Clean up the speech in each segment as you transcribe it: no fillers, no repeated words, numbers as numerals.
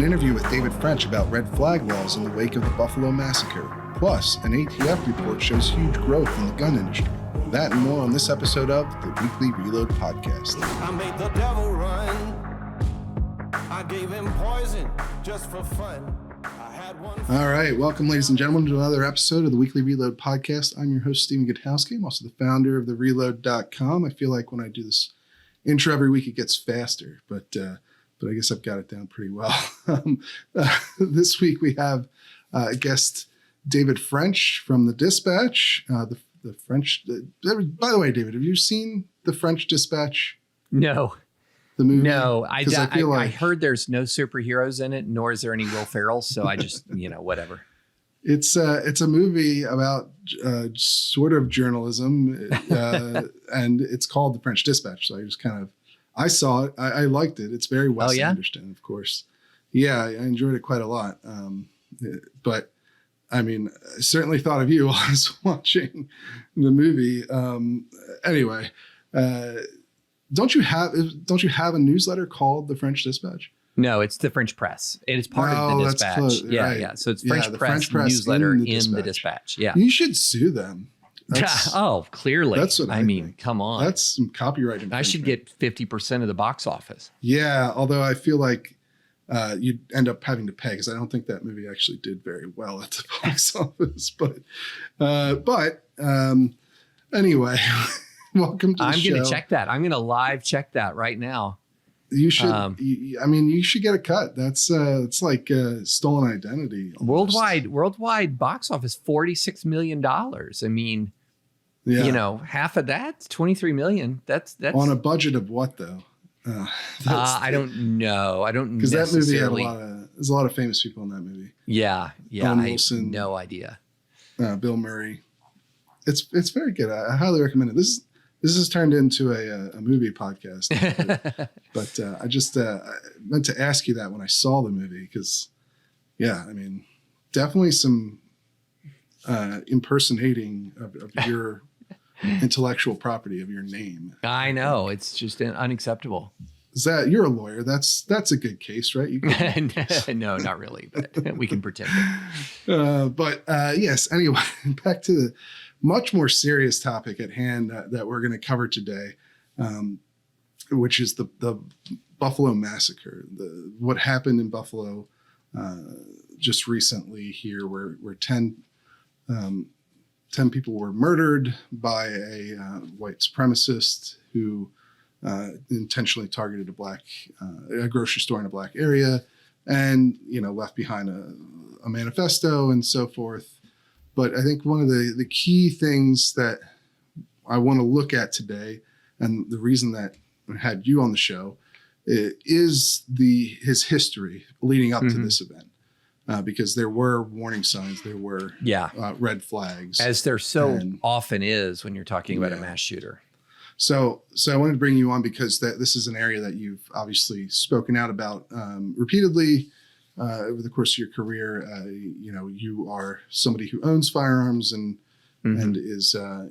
an interview with David French about red flag laws in the wake of the Buffalo Massacre. Plus, an ATF report shows huge growth in the gun industry. That and more on this episode of the Weekly Reload Podcast. I made the devil run. I gave him poison just for fun. I had one. All right, welcome, ladies and gentlemen, to another episode of the Weekly Reload Podcast. I'm your host, Stephen Gutowski. I'm also the founder of thereload.com. I feel like when I do this intro every week, it gets faster, but I guess I've got it down pretty well. This week we have guest David French from the Dispatch. The French. By the way, David, have you seen the French Dispatch? No. The movie? No, I heard there's no superheroes in it, nor is there any Will Ferrell. So I just, whatever. It's a movie about sort of journalism, and it's called The French Dispatch. So I saw it. I liked it. It's very Wes Anderson, of course. Yeah, I enjoyed it quite a lot. But I mean, I certainly thought of you while I was watching the movie. Anyway, don't you have a newsletter called The French Dispatch? No, it's the French Press. It is part of the Dispatch. Close, yeah, right. Yeah. So it's French Press newsletter in the Dispatch. Yeah. You should sue them. Clearly. That's what I mean. Come on. That's some copyright infringement. I should get 50% of the box office. Yeah, although I feel like you'd end up having to pay because I don't think that movie actually did very well at the box office. But anyway, welcome to the show. I'm going to check that. I'm going to live check that right now. You should. You should get a cut. That's it's like stolen identity. Almost. Worldwide box office $46 million. I mean, half of that, 23 million. That's on a budget of what though? I don't know. I don't because that movie had there's a lot of famous people in that movie. Yeah. Owen Wilson, have no idea. Bill Murray. It's very good. I highly recommend it. This has turned into a movie podcast, but I just meant to ask you that when I saw the movie because, definitely some impersonating of your intellectual property of your name. I know it's just unaccepceptable. Is that you're a lawyer? That's a good case, right? No, not really, but we can pretend. Yes. Anyway, back to the much more serious topic at hand that we're going to cover today, which is the Buffalo Massacre. What happened in Buffalo just recently here, where 10 people were murdered by a white supremacist who intentionally targeted a grocery store in a black area, and left behind a manifesto and so forth. But I think one of the key things that I want to look at today, and the reason that I had you on the show, is his history leading up to this event. Because there were warning signs, there were red flags. As there often is when you're talking about a mass shooter. So I wanted to bring you on because this is an area that you've obviously spoken out about repeatedly over the course of your career. You are somebody who owns firearms and is a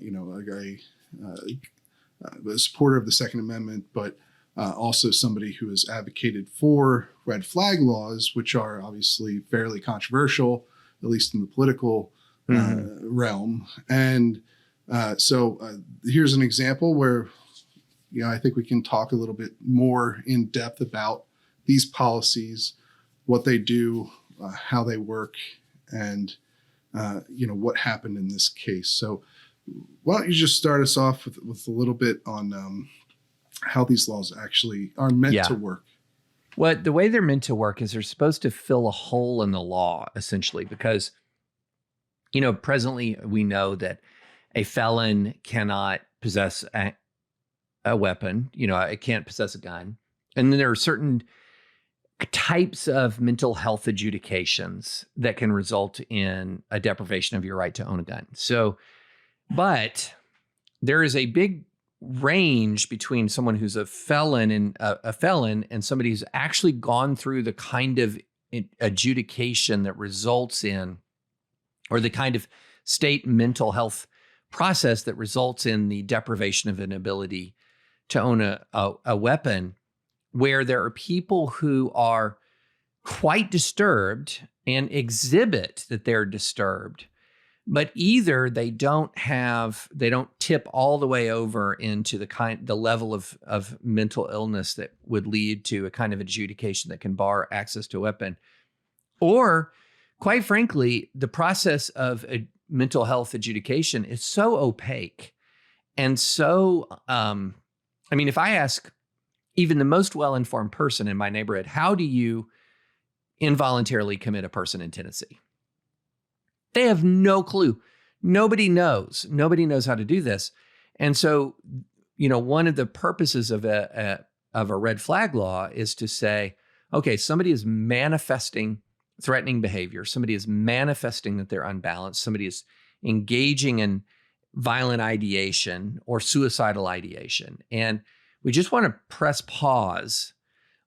supporter of the Second Amendment, but also somebody who has advocated for red flag laws, which are obviously fairly controversial, at least in the political realm. And so here's an example where, I think we can talk a little bit more in depth about these policies, what they do, how they work, and, what happened in this case. So why don't you just start us off with a little bit on how these laws actually are meant to work? Well, the way they're meant to work is they're supposed to fill a hole in the law, essentially, because, presently we know that a felon cannot possess a weapon, it can't possess a gun. And then there are certain types of mental health adjudications that can result in a deprivation of your right to own a gun. So, but there is a big range between someone who's a felon and somebody who's actually gone through the kind of adjudication that results in, or the kind of state mental health process that results in the deprivation of an ability to own a weapon, where there are people who are quite disturbed and exhibit that they're disturbed, but either they don't tip all the way over into the level of mental illness that would lead to a kind of adjudication that can bar access to a weapon, or quite frankly, the process of a mental health adjudication is so opaque. And so, if I ask even the most well-informed person in my neighborhood, how do you involuntarily commit a person in Tennessee? They have no clue. Nobody knows. Nobody knows how to do this. And so, one of the purposes of a red flag law is to say, okay, somebody is manifesting threatening behavior. Somebody is manifesting that they're unbalanced. Somebody is engaging in violent ideation or suicidal ideation. And we just want to press pause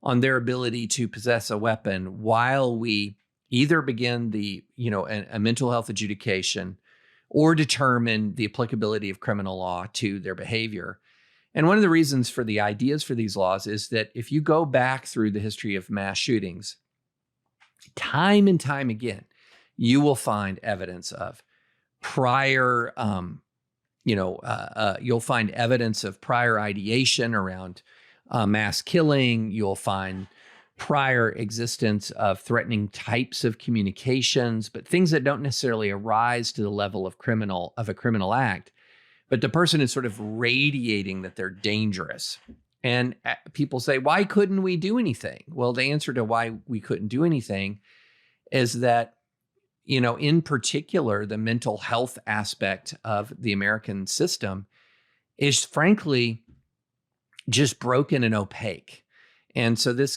on their ability to possess a weapon while we either begin a mental health adjudication or determine the applicability of criminal law to their behavior. And one of the reasons for the ideas for these laws is that if you go back through the history of mass shootings, time and time again, you will find evidence of prior, you'll find evidence of prior ideation around mass killing. You'll find prior existence of threatening types of communications, but things that don't necessarily arise to the level of a criminal act. But the person is sort of radiating that they're dangerous. And people say, why couldn't we do anything? Well, the answer to why we couldn't do anything is that, in particular, the mental health aspect of the American system is frankly just broken and opaque. And so this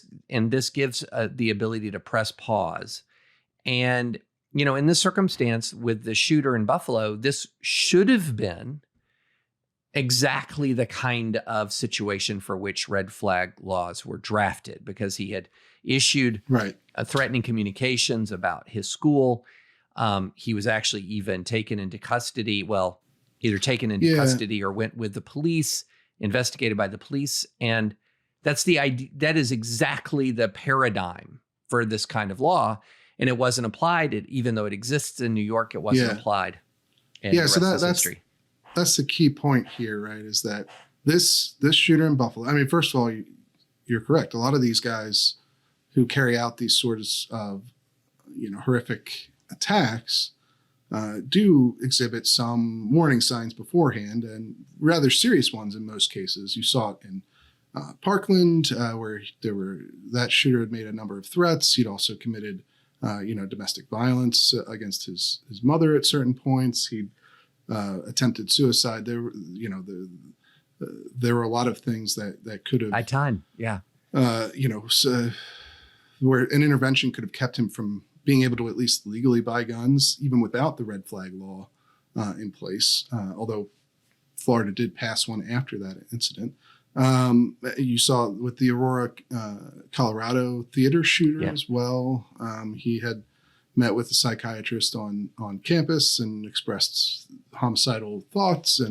gives the ability to press pause. And, in this circumstance with the shooter in Buffalo, this should have been exactly the kind of situation for which red flag laws were drafted, because he had issued threatening communications about his school. He was actually even taken into custody. Well, either taken into custody or went with the police, investigated by the police. And that's the idea. That is exactly the paradigm for this kind of law. And it wasn't applied. Even though it exists in New York, it wasn't applied. And so that's the key point here, right? Is that this shooter in Buffalo, first of all, you're correct. A lot of these guys who carry out these sorts of, horrific attacks do exhibit some warning signs beforehand, and rather serious ones in most cases. You saw it in Parkland, where that shooter had made a number of threats. He'd also committed, domestic violence against his mother at certain points. He'd attempted suicide. There were a lot of things that could have at time, where an intervention could have kept him from being able to at least legally buy guns, even without the red flag law in place. Although Florida did pass one after that incident. You saw with the Aurora, Colorado theater shooter as well. He had met with a psychiatrist on campus and expressed homicidal thoughts,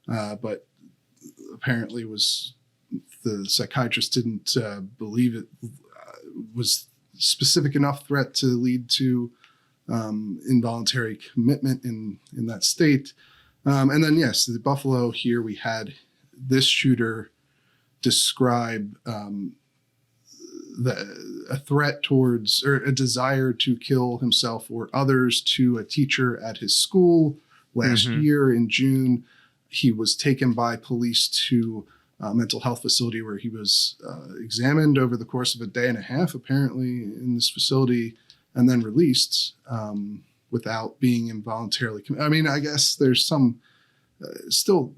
but apparently the psychiatrist didn't believe it was specific enough threat to lead to involuntary commitment in that state. And then, the Buffalo here, we had this shooter describe a threat towards, or a desire to kill himself or others, to a teacher at his school last year in June. He was taken by police to a mental health facility where he was examined over the course of a day and a half, apparently, in this facility, and then released without being involuntarily committed. I guess there's some still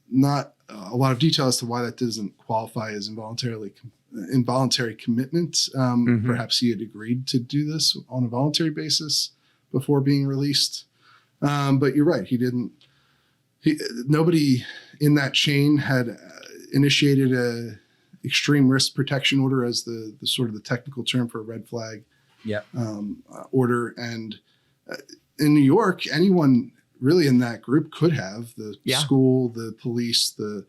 not a lot of detail as to why that doesn't qualify as involuntary commitment. Perhaps he had agreed to do this on a voluntary basis before being released. But you're right. Nobody in that chain had initiated a extreme risk protection order, as the sort of the technical term for a red flag order. And in New York, anyone really in that group could have. The school, the police, the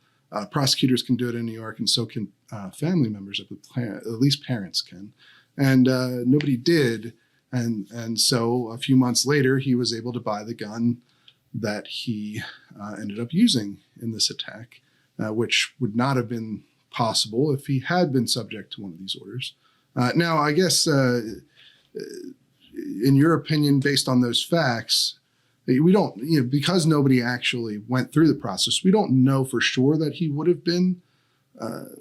prosecutors can do it in New York, and so can family members of the at least parents can. and nobody did. And so a few months later, he was able to buy the gun that he ended up using in this attack, which would not have been possible if he had been subject to one of these orders. Now, I guess, in your opinion, based on those facts, we don't, because nobody actually went through the process, we don't know for sure that he would have been, that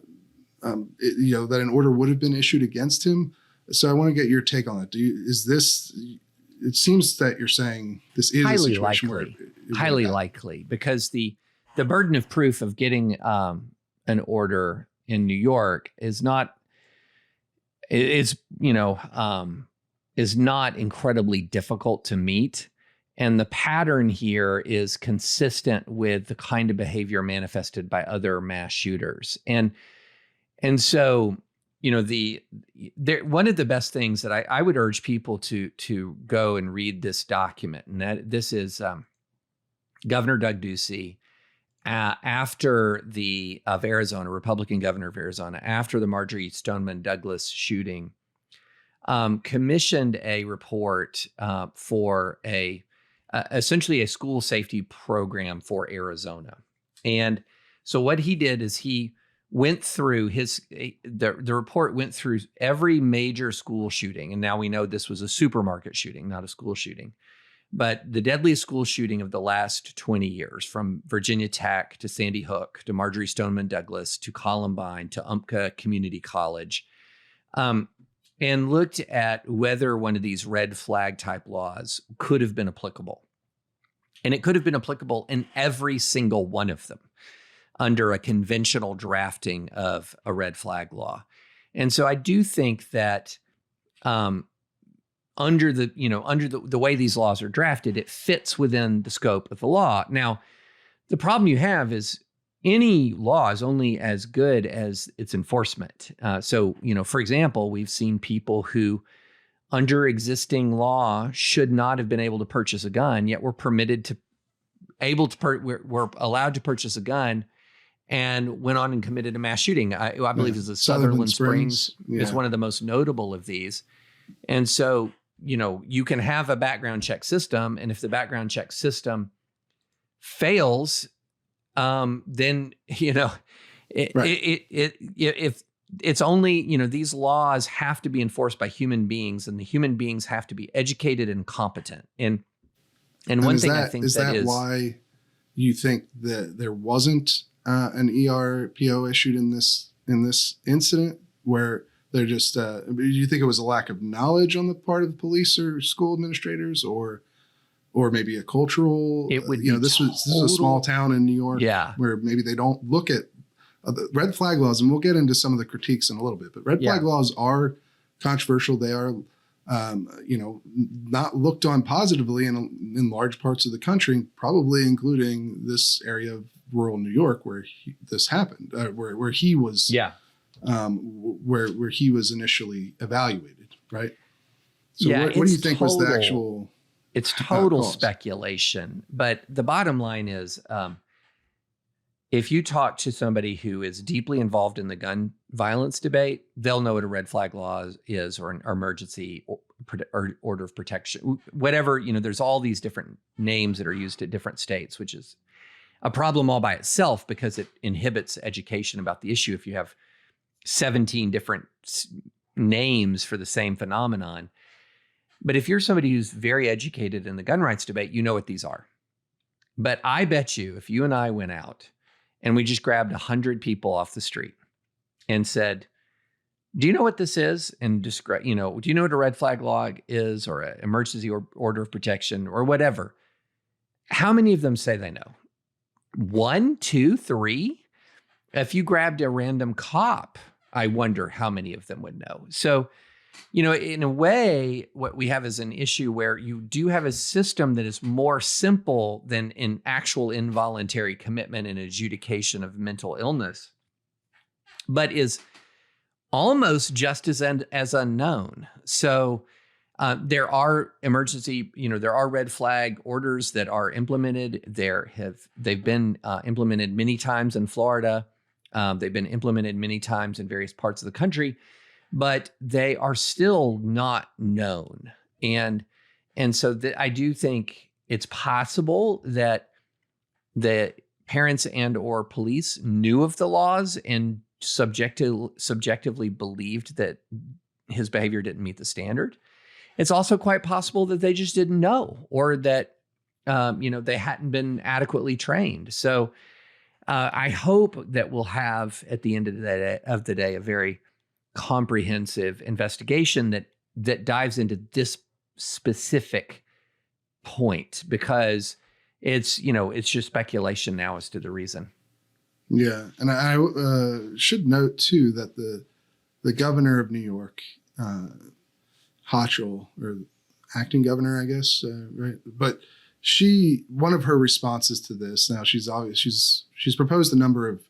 an order would have been issued against him. So I want to get your take on it. It seems that you're saying this is highly a situation likely, where highly likely, because the burden of proof of getting an order in New York is not incredibly difficult to meet. And the pattern here is consistent with the kind of behavior manifested by other mass shooters. And so, one of the best things that I would urge people to go and read this document, and that this is Governor Doug Ducey, after of Arizona, Republican governor of Arizona, after the Marjorie Stoneman Douglas shooting, commissioned a report for essentially a school safety program for Arizona. And so what he did is he went through the report went through every major school shooting. And now we know this was a supermarket shooting, not a school shooting. But the deadliest school shooting of the last 20 years, from Virginia Tech to Sandy Hook to Marjorie Stoneman Douglas to Columbine to Umpqua Community College, and looked at whether one of these red flag type laws could have been applicable. And it could have been applicable in every single one of them under a conventional drafting of a red flag law. And so I do think that under the way these laws are drafted, it fits within the scope of the law. Now, the problem you have is any law is only as good as its enforcement. So, for example, we've seen people who, under existing law, should not have been able to purchase a gun, yet were were allowed to purchase a gun, and went on and committed a mass shooting. I believe it was the Sutherland Springs is one of the most notable of these. And so, you can have a background check system, and if the background check system fails, then, if it's only, these laws have to be enforced by human beings, and the human beings have to be educated and competent. And one thing I think is why you think that there wasn't an ERPO issued in this incident, where they're just, do you think it was a lack of knowledge on the part of the police or school administrators, or maybe a cultural, it would this is a small town in New York, where maybe they don't look at the red flag laws, and we'll get into some of the critiques in a little bit, but red flag laws are controversial. They are, not looked on positively in large parts of the country, probably including this area of rural New York where this happened, where he was, where he was initially evaluated, right? So what do you think was the actual? It's total speculation, but the bottom line is, if you talk to somebody who is deeply involved in the gun violence debate, they'll know what a red flag law is, or an emergency or order of protection, whatever. There's all these different names that are used at different states, which is a problem all by itself because it inhibits education about the issue if you have 17 different names for the same phenomenon. But if you're somebody who's very educated in the gun rights debate, you know what these are. But I bet you if you and I went out and we just grabbed 100 people off the street and said, do you know what this is? And describe, do you know what a red flag law is, or an emergency order of protection, or whatever? How many of them say they know? 1, 2, 3? If you grabbed a random cop, I wonder how many of them would know. So, in a way, what we have is an issue where you do have a system that is more simple than in actual involuntary commitment and adjudication of mental illness, but is almost just as unknown. So there are emergency, there are red flag orders that are implemented. They've been implemented many times in Florida. They've been implemented many times in various parts of the country. but they are still not known. And so I do think it's possible that the parents and or police knew of the laws and subjectively believed that his behavior didn't meet the standard. It's also quite possible that they just didn't know, or that they hadn't been adequately trained. So I hope that we'll have at the end of the day a very comprehensive investigation that dives into this specific point, because it's just speculation now as to the reason. Yeah, and I should note too that the governor of New York, Hochul, or acting governor, I guess, right? But one of her responses to this, now she's proposed a number of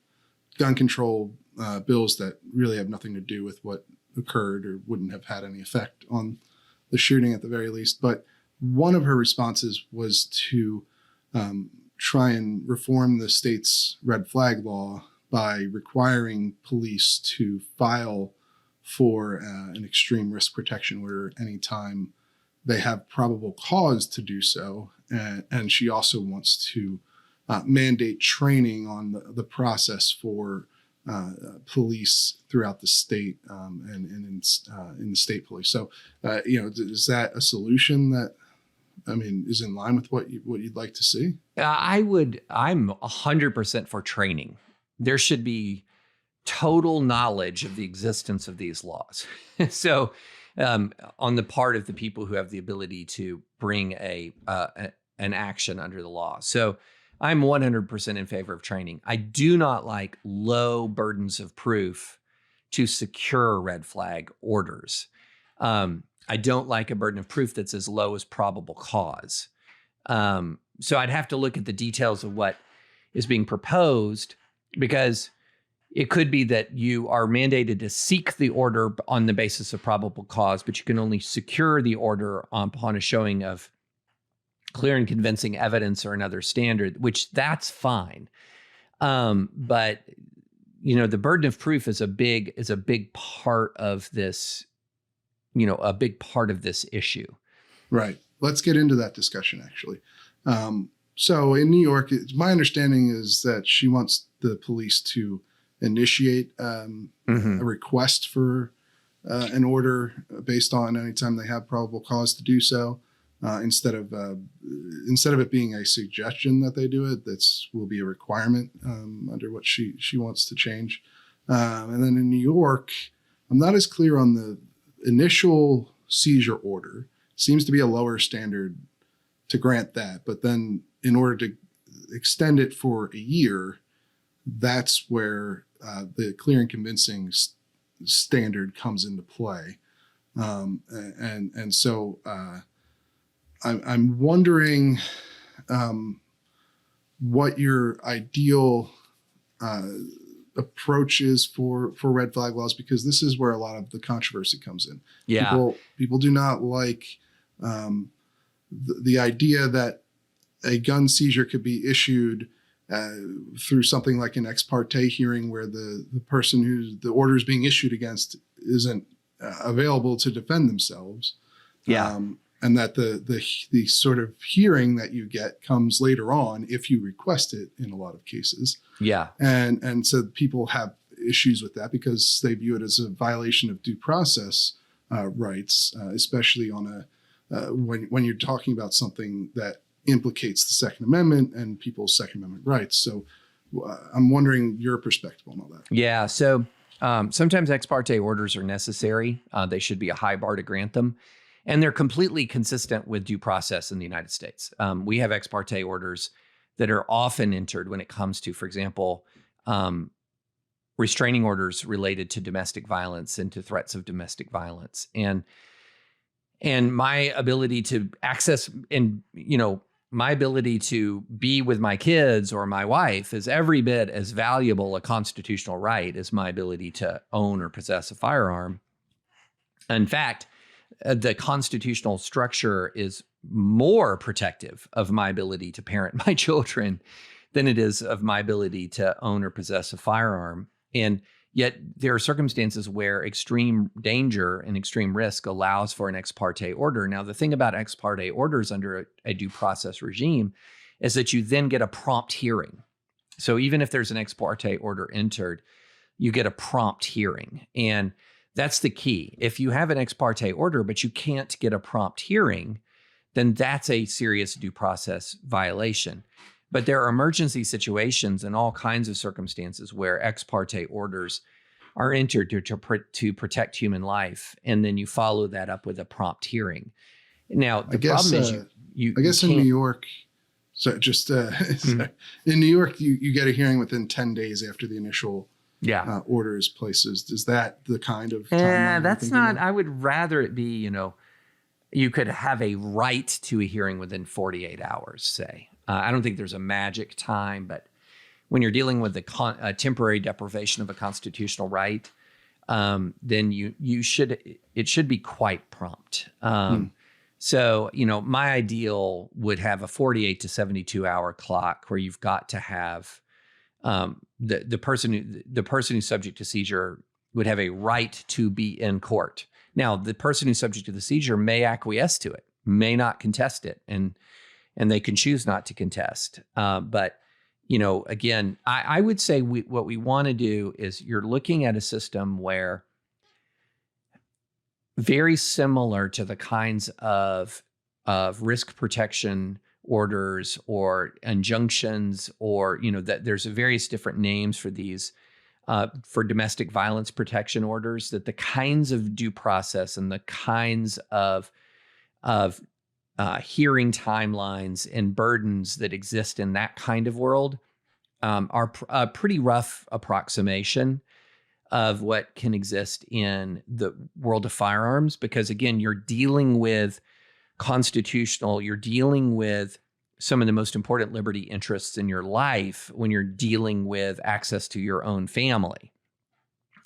gun control bills that really have nothing to do with what occurred or wouldn't have had any effect on the shooting at the very least. But one of her responses was to try and reform the state's red flag law by requiring police to file for an extreme risk protection order anytime they have probable cause to do so. And she also wants to mandate training on the process for police throughout the state and in the state police. So, is that a solution that, is in line with what you'd like to see? I'm 100% for training. There should be total knowledge of the existence of these laws. So, on the part of the people who have the ability to bring an action under the law. So I'm 100% in favor of training. I do not like low burdens of proof to secure red flag orders. I don't like a burden of proof that's as low as probable cause. So I'd have to look at the details of what is being proposed, because it could be that you are mandated to seek the order on the basis of probable cause, but you can only secure the order upon a showing of clear and convincing evidence or another standard, which that's fine. But the burden of proof is a big part of this, a big part of this issue. Right. Let's get into that discussion, actually. So in New York, my understanding is that she wants the police to initiate a request for an order based on anytime they have probable cause to do so, instead of it being a suggestion that they do it. Will be a requirement under what she wants to change. And then in New York, I'm not as clear on the initial seizure order. Seems to be a lower standard to grant that, but then in order to extend it for a year, that's where the clear and convincing standard comes into play. So I'm wondering what your ideal approach is for red flag laws, because this is where a lot of the controversy comes in. Yeah. People do not like the idea that a gun seizure could be issued through something like an ex parte hearing, where the person who the order is being issued against isn't available to defend themselves. Yeah. And that the sort of hearing that you get comes later on if you request it in a lot of cases. Yeah. And so people have issues with that because they view it as a violation of due process rights, especially on when you're talking about something that implicates the Second Amendment and people's Second Amendment rights. So I'm wondering your perspective on all that. Yeah. So sometimes ex parte orders are necessary. They should be a high bar to grant them. And they're completely consistent with due process in the United States. We have ex parte orders that are often entered when it comes to, for example, restraining orders related to domestic violence and to threats of domestic violence. And my ability to access and, my ability to be with my kids or my wife is every bit as valuable a constitutional right as my ability to own or possess a firearm. In fact, the constitutional structure is more protective of my ability to parent my children than it is of my ability to own or possess a firearm. And Yet there are circumstances where extreme danger and extreme risk allows for an ex parte order. Now, the thing about ex parte orders under a due process regime is that you then get a prompt hearing. So even if there's an ex parte order entered, you get a prompt hearing. And that's the key. If you have an ex parte order, but you can't get a prompt hearing, then that's a serious due process violation. But there are emergency situations and all kinds of circumstances where ex parte orders are entered to protect human life, and then you follow that up with a prompt hearing. Now, the problem is I guess in New York, so just in New York, you get a hearing within 10 days after the initial order is placed. Is that the kind of timeline? That's not. I would rather it be, you could have a right to a hearing within 48 hours, say. I don't think there's a magic time, but when you're dealing with a temporary deprivation of a constitutional right, then it should be quite prompt. So, my ideal would have a 48 to 72 hour clock where you've got to have the person who's subject to seizure would have a right to be in court. Now, the person who's subject to the seizure may acquiesce to it, may not contest it, and they can choose not to contest. But, again, I would say what we want to do is you're looking at a system where very similar to the kinds of risk protection orders or injunctions, or, that there's various different names for these, for domestic violence protection orders, that the kinds of due process and the kinds of hearing timelines and burdens that exist in that kind of world are a pretty rough approximation of what can exist in the world of firearms, because again, you're dealing with you're dealing with some of the most important liberty interests in your life when you're dealing with access to your own family.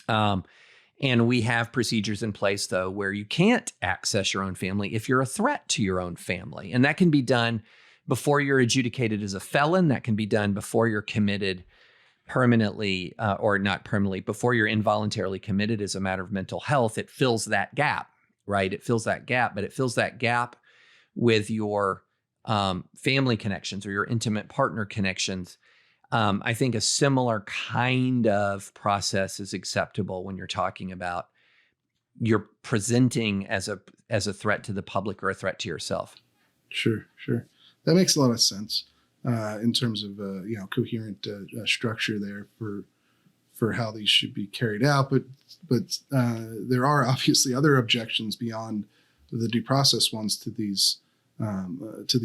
And we have procedures in place, though, where you can't access your own family if you're a threat to your own family. And that can be done before you're adjudicated as a felon. That can be done before you're committed permanently, or not permanently, before you're involuntarily committed as a matter of mental health. It fills that gap, right? It fills that gap, but it fills that gap with your family connections or your intimate partner connections. I think a similar kind of process is acceptable when you're talking about you're presenting as a threat to the public or a threat to yourself. Sure. That makes a lot of sense in terms of coherent structure there for how these should be carried out. But there are obviously other objections beyond the due process ones to these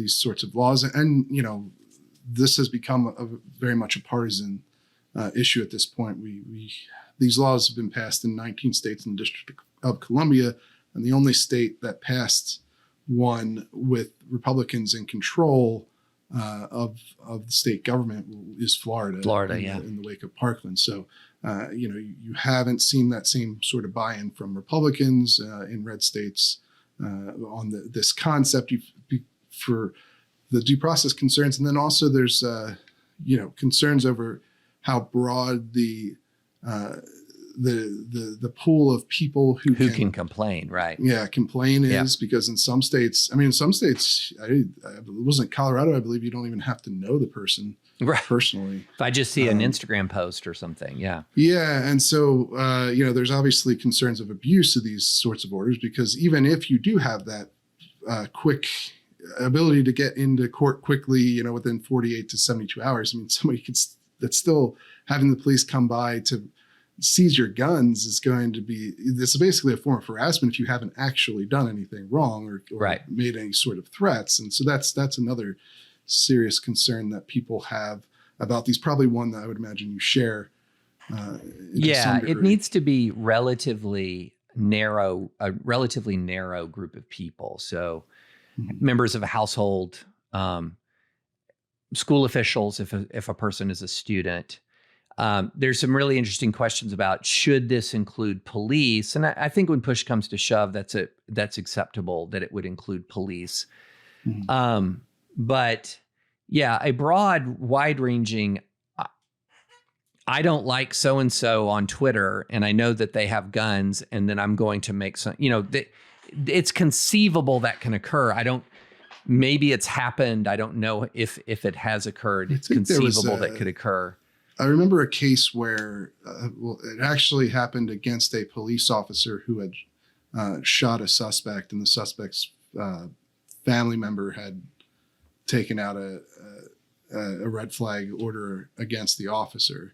sorts of laws, and this has become very much a partisan issue at this point. These laws have been passed in 19 states and the District of Columbia, and the only state that passed one with Republicans in control of the state government is Florida. In the wake of Parkland. So, you haven't seen that same sort of buy-in from Republicans in red states on this concept for the due process concerns. And then also there's, concerns over how broad the pool of people who can complain, right? Yeah, complain is, because in some states, it wasn't Colorado, I believe you don't even have to know the person personally. If I just see an Instagram post or something, yeah. Yeah, and so, there's obviously concerns of abuse of these sorts of orders, because even if you do have that quick ability to get into court quickly, within 48 to 72 hours, somebody that's still having the police come by to seize your guns is going to be, this is basically a form of harassment if you haven't actually done anything wrong or made any sort of threats. And so that's another serious concern that people have about these, probably one that I would imagine you share. It needs to be a relatively narrow group of people. So members of a household, school officials, if a person is a student. There's some really interesting questions about, should this include police? And I think when push comes to shove, that's acceptable that it would include police. But yeah, a broad, wide-ranging, I don't like so-and-so on Twitter, and I know that they have guns, and then I'm going to make some, it's conceivable that can occur. Maybe it's happened. I don't know if it has occurred. It's conceivable that could occur. I remember a case where, it actually happened against a police officer who had shot a suspect, and the suspect's family member had taken out a red flag order against the officer.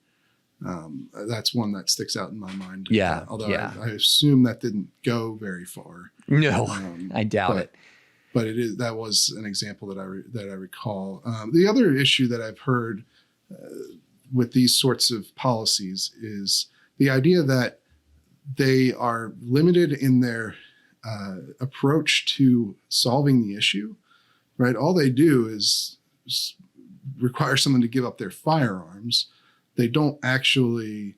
That's one that sticks out in my mind. Yeah. Although yeah. I assume that didn't go very far. No, I doubt it. But that was an example that I recall. The other issue that I've heard with these sorts of policies is the idea that they are limited in their approach to solving the issue, right? All they do is require someone to give up their firearms. They don't actually,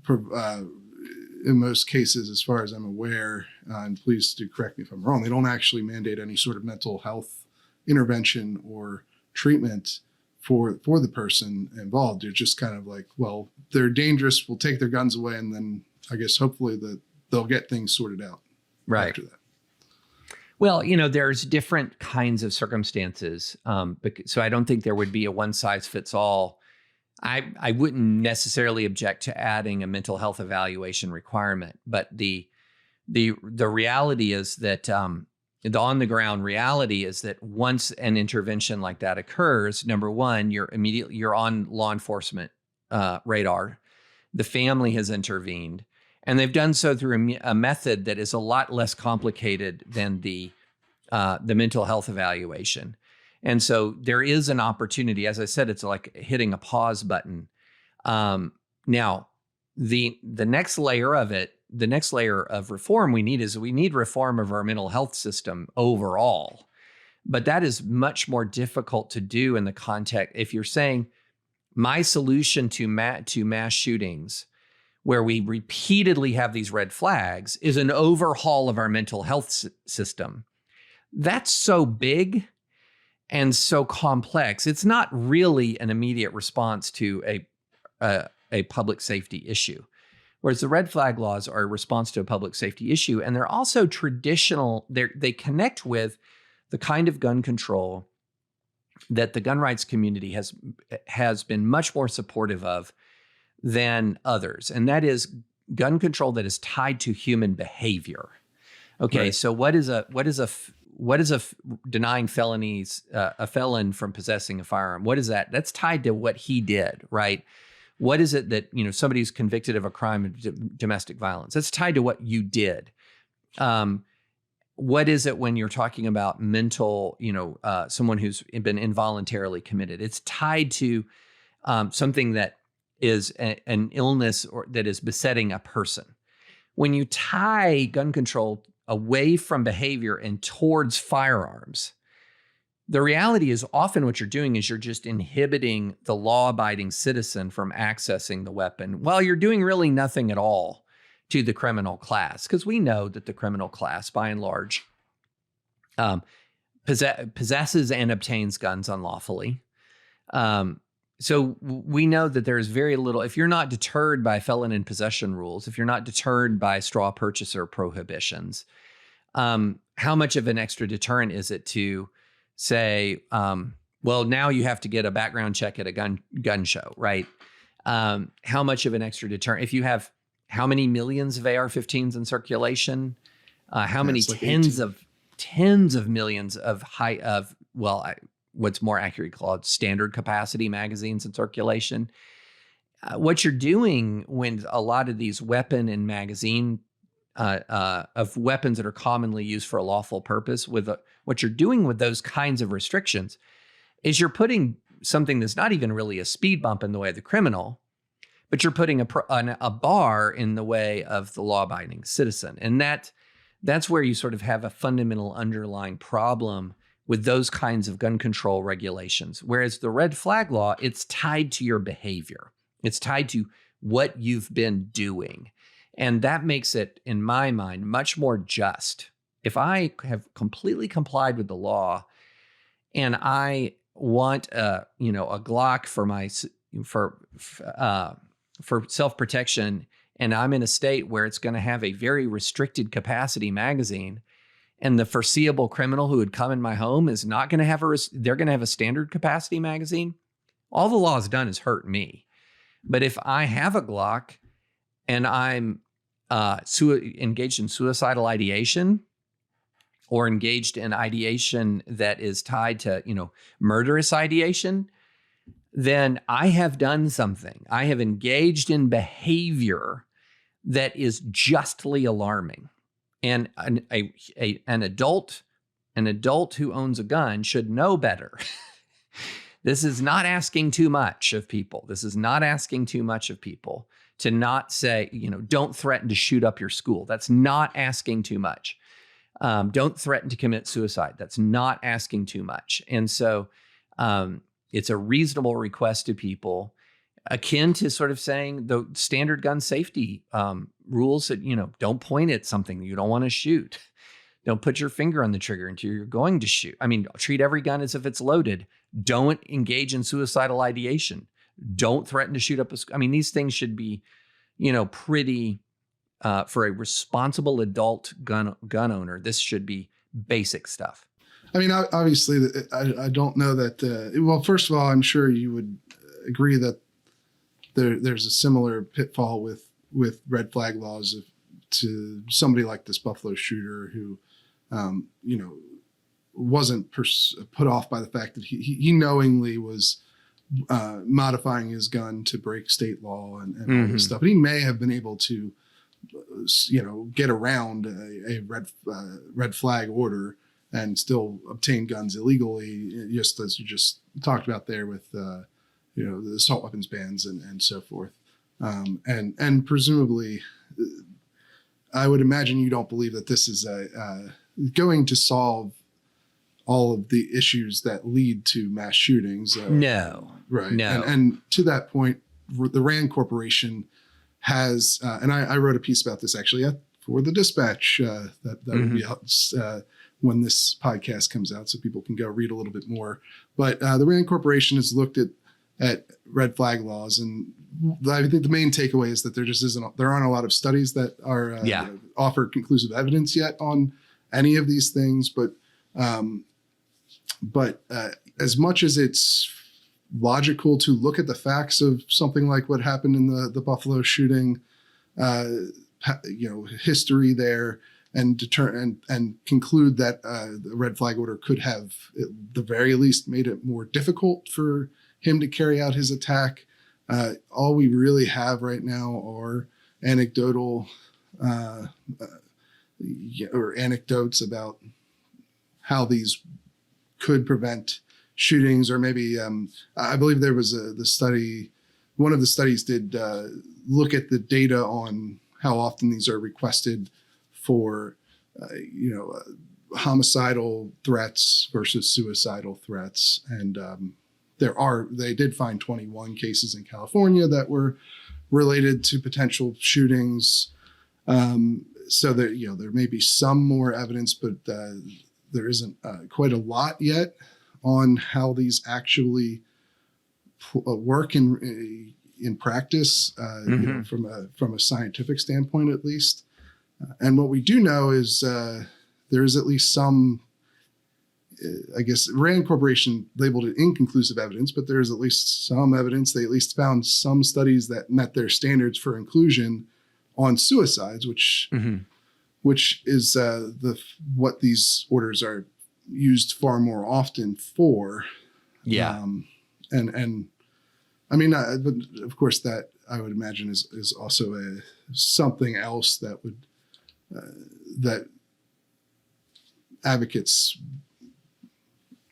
in most cases, as far as I'm aware, and please do correct me if I'm wrong, they don't actually mandate any sort of mental health intervention or treatment for the person involved. They're just kind of like, well, they're dangerous, we'll take their guns away, and then I guess hopefully they'll get things sorted out after that. Well, there's different kinds of circumstances. So I don't think there would be a one size fits all. I wouldn't necessarily object to adding a mental health evaluation requirement, but the reality is that the on the ground reality is that once an intervention like that occurs, number one, you're on law enforcement radar. The family has intervened, and they've done so through a method that is a lot less complicated than the mental health evaluation. And so there is an opportunity. As I said, it's like hitting a pause button. Now, the next layer of it, the next layer of reform we need reform of our mental health system overall. But that is much more difficult to do in the context. If you're saying my solution to mass shootings, where we repeatedly have these red flags, is an overhaul of our mental health system, that's so big and so complex. It's not really an immediate response to a public safety issue. Whereas the red flag laws are a response to a public safety issue, and they're also traditional. They connect with the kind of gun control that the gun rights community has been much more supportive of than others, and that is gun control that is tied to human behavior. Okay, right. So what is denying felonies a felon from possessing a firearm? What is that? That's tied to what he did, right? What is it that, somebody who's convicted of a crime of domestic violence? That's tied to what you did. What is it when you're talking about mental, someone who's been involuntarily committed? It's tied to something that is an illness or that is besetting a person. When you tie gun control away from behavior and towards firearms, the reality is often what you're doing is you're just inhibiting the law-abiding citizen from accessing the weapon while you're doing really nothing at all to the criminal class. Because we know that the criminal class, by and large, possesses and obtains guns unlawfully. So we know that there's very little, if you're not deterred by felon in possession rules, if you're not deterred by straw purchaser prohibitions, how much of an extra deterrent is it to say, well, now you have to get a background check at a gun show, right? How much of an extra deterrent? If you have how many millions of AR-15s in circulation? How many tens of millions of what's more accurately called standard capacity magazines in circulation? What you're doing when a lot of these weapon and magazine of weapons that are commonly used for a lawful purpose, what you're doing with those kinds of restrictions is you're putting something that's not even really a speed bump in the way of the criminal, but you're putting a bar in the way of the law-abiding citizen. And that's where you sort of have a fundamental underlying problem with those kinds of gun control regulations. Whereas the red flag law, it's tied to your behavior. It's tied to what you've been doing. And that makes it, in my mind, much more just. If I have completely complied with the law and I want a Glock for self-protection, and I'm in a state where it's going to have a very restricted capacity magazine, and the foreseeable criminal who would come in my home is not going to have they're going to have a standard capacity magazine, all the law has done is hurt me. But if I have a Glock and I'm engaged in suicidal ideation, or engaged in ideation that is tied to, murderous ideation, then I have done something. I have engaged in behavior that is justly alarming. And an adult who owns a gun should know better. This is not asking too much of people. This is not asking too much of people to not say, don't threaten to shoot up your school. That's not asking too much. Don't threaten to commit suicide. That's not asking too much. And so it's a reasonable request to people, akin to sort of saying the standard gun safety rules that, don't point at something you don't want to shoot. Don't put your finger on the trigger until you're going to shoot. I mean, treat every gun as if it's loaded. Don't engage in suicidal ideation. Don't threaten to shoot up a school. I mean, these things should be, pretty... for a responsible adult gun owner, this should be basic stuff. I mean, obviously, I don't know that. Well, first of all, I'm sure you would agree that there's a similar pitfall with red flag laws to somebody like this Buffalo shooter who, wasn't put off by the fact that he knowingly was modifying his gun to break state law and all this stuff. But he may have been able to, get around a red flag order and still obtain guns illegally, just as you just talked about there with, the assault weapons bans and so forth. And presumably, I would imagine you don't believe that this is going to solve all of the issues that lead to mass shootings. No. Right. No. And to that point, the RAND Corporation has, and I wrote a piece about this actually for the Dispatch that will be out when this podcast comes out, so people can go read a little bit more. But the RAND Corporation has looked at red flag laws, and I think the main takeaway is that there aren't a lot of studies that are offer conclusive evidence yet on any of these things. But as much as it's logical to look at the facts of something like what happened in the Buffalo shooting, history there, and conclude that the red flag order could have, at the very least, made it more difficult for him to carry out his attack. All we really have right now are anecdotal or anecdotes about how these could prevent shootings, or maybe I believe there was the study. One of the studies did look at the data on how often these are requested for, homicidal threats versus suicidal threats, and they did find 21 cases in California that were related to potential shootings. So that there may be some more evidence, but there isn't quite a lot yet on how these actually work in practice, from a scientific standpoint, at least. And what we do know is there is at least some, I guess, RAND Corporation labeled it inconclusive evidence, but there is at least some evidence. They at least found some studies that met their standards for inclusion on suicides, which is what these orders are used far more often for. Yeah. And I mean, but of course that I would imagine is also something else that would, that advocates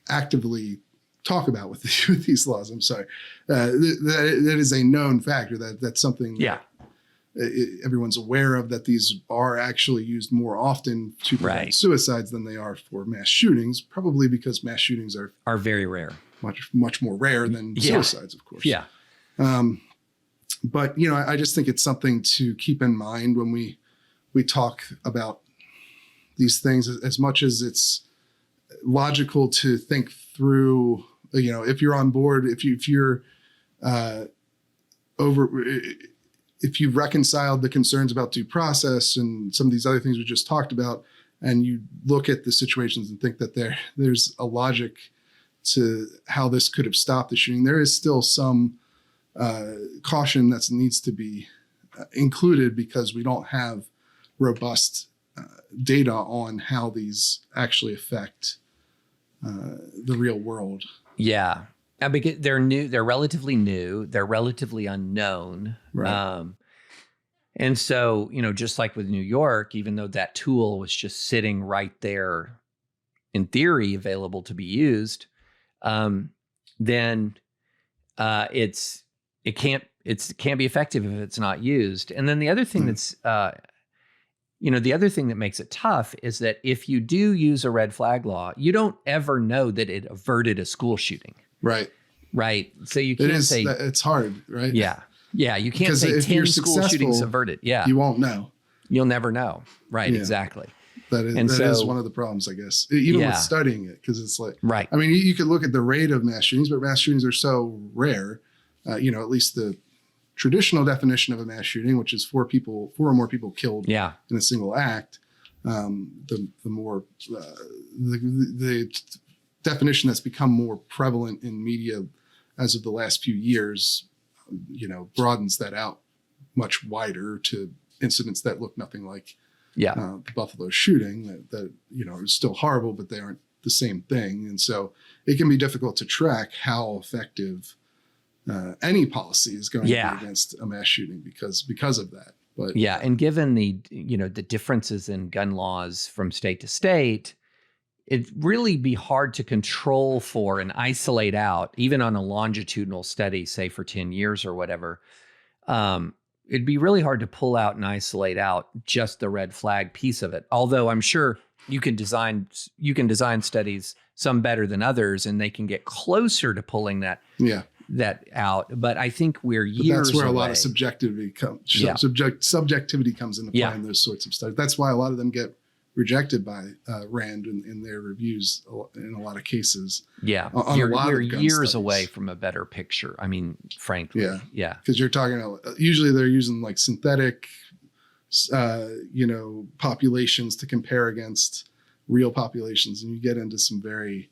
actively talk about with these laws. I'm sorry. That is a known factor. That's something that everyone's aware of, that these are actually used more often to prevent suicides than they are for mass shootings, probably because mass shootings are very rare, much more rare than suicides, of course. Yeah. But I just think it's something to keep in mind when we talk about these things, as much as it's logical to think through, if you're on board, if you're if you've reconciled the concerns about due process and some of these other things we just talked about, and you look at the situations and think that there's a logic to how this could have stopped the shooting, there is still some caution that needs to be included because we don't have robust data on how these actually affect the real world. Yeah. Because they're new, they're relatively new, they're relatively unknown. Right. And so, just like with New York, even though that tool was just sitting right there in theory available to be used, then it can't be effective if it's not used. And then the other thing that's the other thing that makes it tough is that if you do use a red flag law, you don't ever know that it averted a school shooting. Right. Right. So you can't say it's hard, right? Yeah. Yeah. You can't Because say if 10 you're school shootings averted. Yeah. You won't know. You'll never know. Right. Yeah. Exactly. That is one of the problems, I guess, even with studying it, because it's like, right. I mean, you could look at the rate of mass shootings, but mass shootings are so rare. At least the traditional definition of a mass shooting, which is four or more people killed in a single act. The more the definition that's become more prevalent in media as of the last few years, broadens that out much wider to incidents that look nothing like the Buffalo shooting that are still horrible, but they aren't the same thing. And so it can be difficult to track how effective any policy is going to be against a mass shooting because of that. But and given the differences in gun laws from state to state, it'd really be hard to control for and isolate out, even on a longitudinal study, say for 10 years or whatever. It'd be really hard to pull out and isolate out just the red flag piece of it. Although I'm sure you can design studies, some better than others, and they can get closer to pulling that out. But I think we're years That's where away. a lot of subjectivity comes. Subjectivity comes into play in those sorts of studies. That's why a lot of them get rejected by RAND in their reviews in a lot of cases. Yeah, you're years away from a better picture. I mean, frankly, because you're talking. Usually, they're using like synthetic, populations to compare against real populations, and you get into some very,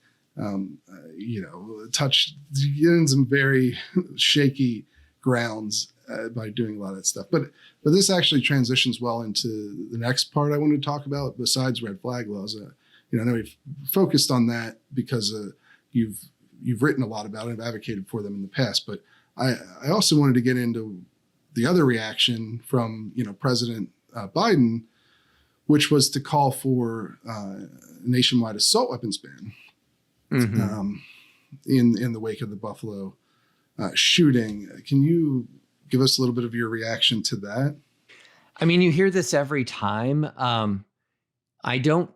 you get in some very shaky grounds by doing a lot of that stuff. But this actually transitions well into the next part I wanted to talk about besides red flag laws. I know we've focused on that because you've written a lot about it and advocated for them in the past. But I also wanted to get into the other reaction from President Biden, which was to call for a nationwide assault weapons ban in the wake of the Buffalo shooting. Can you give us a little bit of your reaction to that? I mean, you hear this every time. I don't,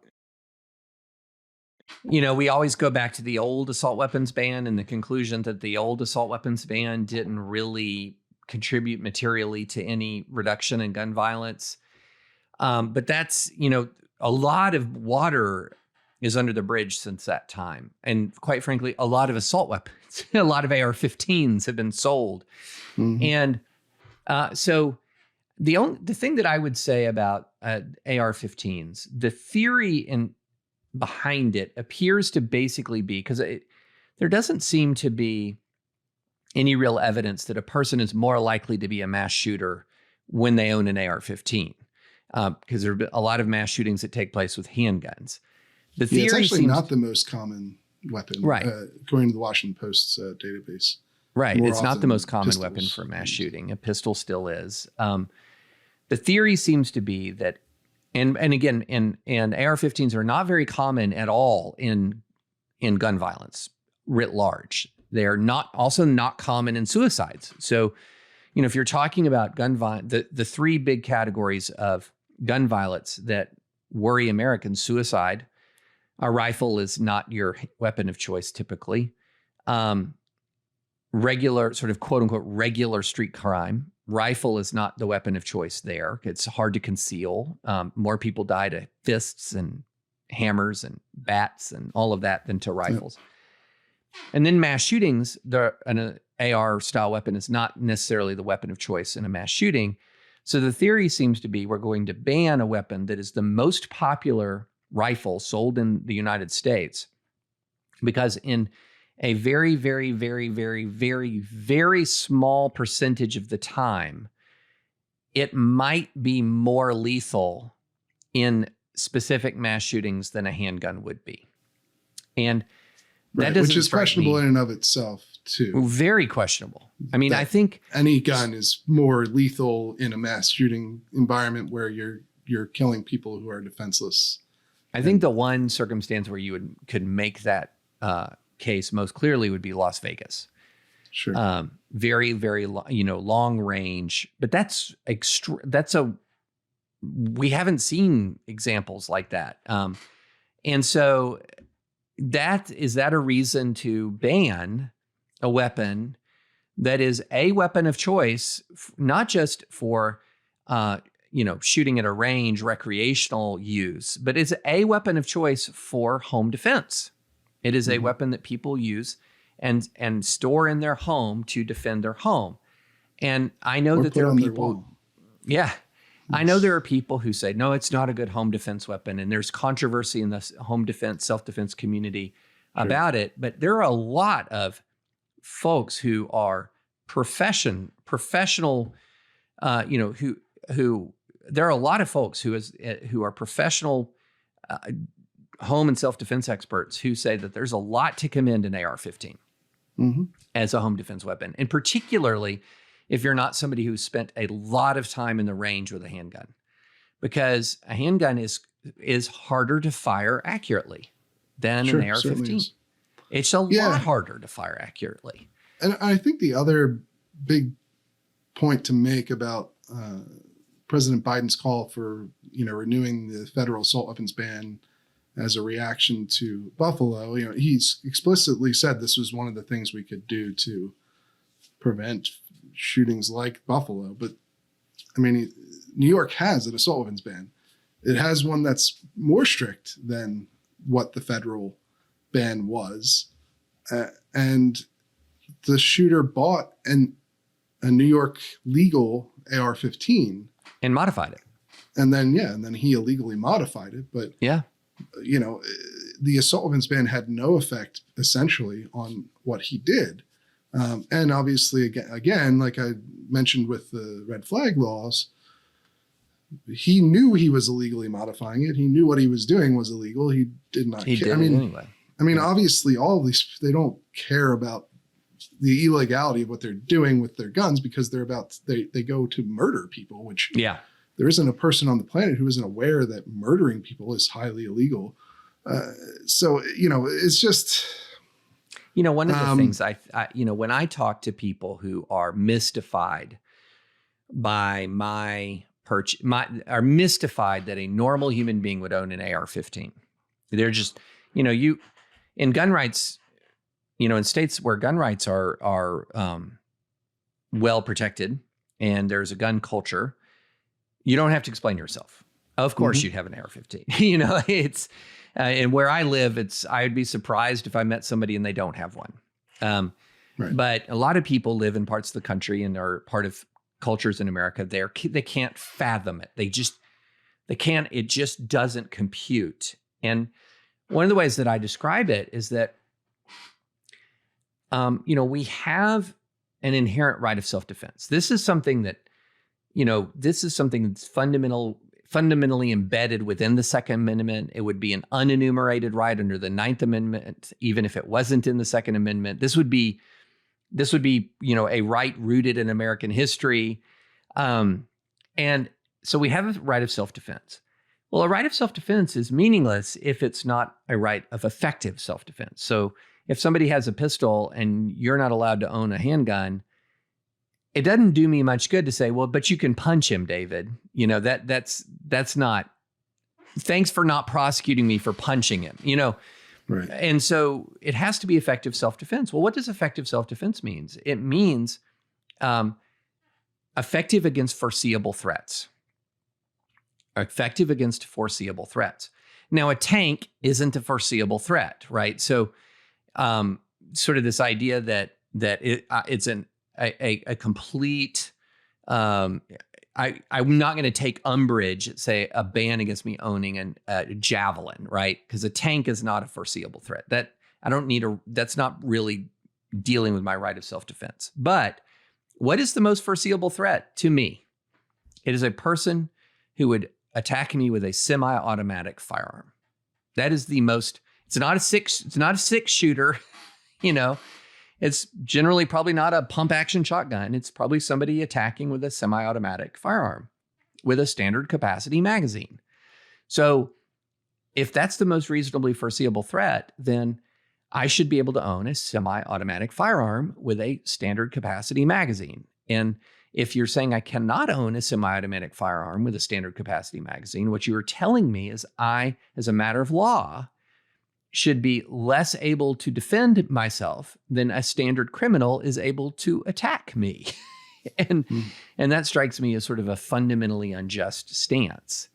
we always go back to the old assault weapons ban and the conclusion that the old assault weapons ban didn't really contribute materially to any reduction in gun violence. But that's, a lot of water is under the bridge since that time. And quite frankly, a lot of assault weapons, a lot of AR-15s have been sold. Mm-hmm. And so the thing that I would say about AR-15s, the theory behind it appears to basically be, because there doesn't seem to be any real evidence that a person is more likely to be a mass shooter when they own an AR-15, because there have been a lot of mass shootings that take place with handguns. The theory it's actually not the most common weapon, right? According to the Washington Post's database. Right. It's not the most common weapon for mass shooting. A pistol still is. The theory seems to be that, and again, and AR-15s are not very common at all in gun violence writ large. They're also not common in suicides. So, if you're talking about gun violence, the three big categories of gun violence that worry Americans: suicide, a rifle is not your weapon of choice typically. Regular, sort of quote unquote, regular street crime. Rifle is not the weapon of choice there. It's hard to conceal. More people die to fists and hammers and bats and all of that than to rifles. And then mass shootings, AR style weapon is not necessarily the weapon of choice in a mass shooting. So the theory seems to be we're going to ban a weapon that is the most popular rifle sold in the United States, because in a very, very, very, very, very, very small percentage of the time, it might be more lethal in specific mass shootings than a handgun would be. And that doesn't, which is strike questionable me. in and of itself too. Very questionable. I mean, I think any gun is more lethal in a mass shooting environment where you're killing people who are defenseless. I think the one circumstance where you could make that case most clearly would be Las Vegas. Sure. Very, very, long range, but we haven't seen examples like that. And so is that a reason to ban a weapon that is a weapon of choice, not just for, shooting at a range, recreational use, but is a weapon of choice for home defense. It is a weapon that people use and store in their home to defend their home. And I know that there are people. Yeah. I know there are people who say, no, it's not a good home defense weapon. And there's controversy in the home defense, self-defense community about it. But there are a lot of folks who are professional, there are a lot of folks who are professional home and self-defense experts who say that there's a lot to commend an AR-15 as a home defense weapon. And particularly if you're not somebody who's spent a lot of time in the range with a handgun, because a handgun is harder to fire accurately than an AR-15. It's a lot harder to fire accurately. And I think the other big point to make about President Biden's call for, renewing the federal assault weapons ban as a reaction to Buffalo, he's explicitly said this was one of the things we could do to prevent shootings like Buffalo. But I mean, New York has an assault weapons ban. It has one that's more strict than what the federal ban was. And the shooter bought a New York legal AR-15 and modified it. And then he illegally modified it. But the assault weapons ban had no effect essentially on what he did. And obviously, again, like I mentioned with the red flag laws, he knew he was illegally modifying it. He knew what he was doing was illegal. He did not care. Did it anyway. I mean, obviously, all of these, they don't care about the illegality of what they're doing with their guns because they go to murder people, which there isn't a person on the planet who isn't aware that murdering people is highly illegal. So, it's just... one of the things I when I talk to people who are mystified by are mystified that a normal human being would own an AR-15. They're just, in gun rights, in states where gun rights are well protected and there's a gun culture, you don't have to explain yourself. Of course, you'd have an AR-15. It's. And where I live, I would be surprised if I met somebody and they don't have one. Right. But a lot of people live in parts of the country and are part of cultures in America. They can't fathom it. They can't. It just doesn't compute. And one of the ways that I describe it is that, we have an inherent right of self-defense. This is something that, that's fundamentally embedded within the Second Amendment. It would be an unenumerated right under the Ninth Amendment, even if it wasn't in the Second Amendment. This would be, a right rooted in American history. And so we have a right of self-defense. Well, a right of self-defense is meaningless if it's not a right of effective self-defense. So if somebody has a pistol and you're not allowed to own a handgun, it doesn't do me much good to say, well, but you can punch him, David. That's not, thanks for not prosecuting me for punching him, Right. And so it has to be effective self-defense. Well, what does effective self-defense mean? It means effective against foreseeable threats. Effective against foreseeable threats. Now, a tank isn't a foreseeable threat, right? So sort of this idea that that it's a complete. I'm not going to take umbrage at, say, a ban against me owning a javelin, right? Because a tank is not a foreseeable threat. That I don't need that's not really dealing with my right of self-defense. But what is the most foreseeable threat to me? It is a person who would attack me with a semi-automatic firearm. That is the most. It's not a six shooter, you know. It's generally probably not a pump action shotgun. It's probably somebody attacking with a semi-automatic firearm with a standard capacity magazine. So if that's the most reasonably foreseeable threat, then I should be able to own a semi-automatic firearm with a standard capacity magazine. And if you're saying I cannot own a semi-automatic firearm with a standard capacity magazine, what you are telling me is I, as a matter of law, should be less able to defend myself than a standard criminal is able to attack me. and that strikes me as sort of a fundamentally unjust stance.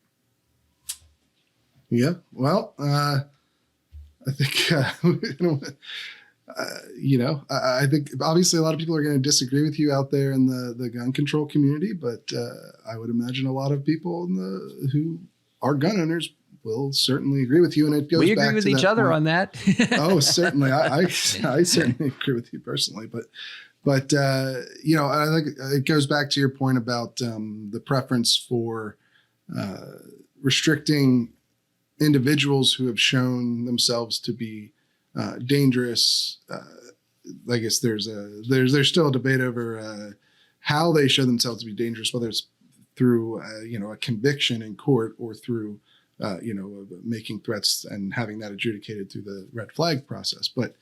Yeah. Well, I think, I think obviously a lot of people are going to disagree with you out there in the gun control community, but I would imagine a lot of people who are gun owners will certainly agree with you. And it goes we back agree with to each other point. on that. Oh, certainly. I certainly agree with you personally, but I think it goes back to your point about the preference for restricting individuals who have shown themselves to be dangerous. I guess there's still a debate over how they show themselves to be dangerous, whether it's through a conviction in court or through making threats and having that adjudicated through the red flag process. But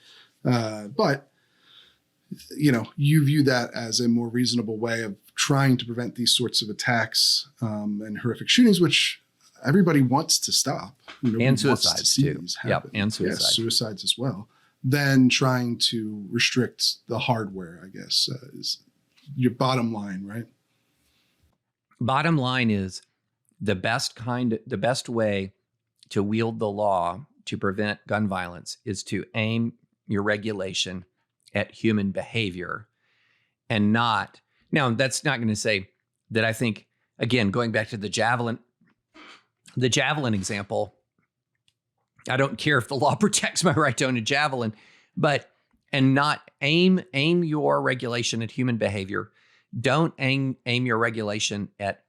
you view that as a more reasonable way of trying to prevent these sorts of attacks and horrific shootings, which everybody wants to stop. And suicides too. Yep, and suicides. Yes, suicides as well. Then trying to restrict the hardware, I guess, is your bottom line, right? Bottom line is the best way to wield the law to prevent gun violence is to aim your regulation at human behavior and not. Now, that's not going to say that I think, again, going back to the javelin example, I don't care if the law protects my right to own a javelin, and not aim your regulation at human behavior. Don't aim your regulation at,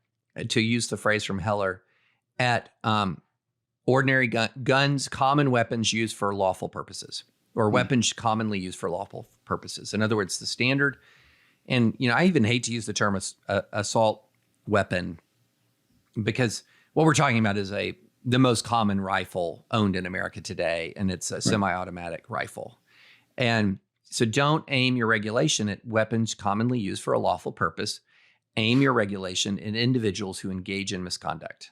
to use the phrase from Heller, at ordinary guns, common weapons used for lawful purposes, or weapons commonly used for lawful purposes. In other words, the standard, and I even hate to use the term assault weapon, because what we're talking about is the most common rifle owned in America today, and it's a semi-automatic rifle. And so don't aim your regulation at weapons commonly used for a lawful purpose. Aim your regulation at individuals who engage in misconduct.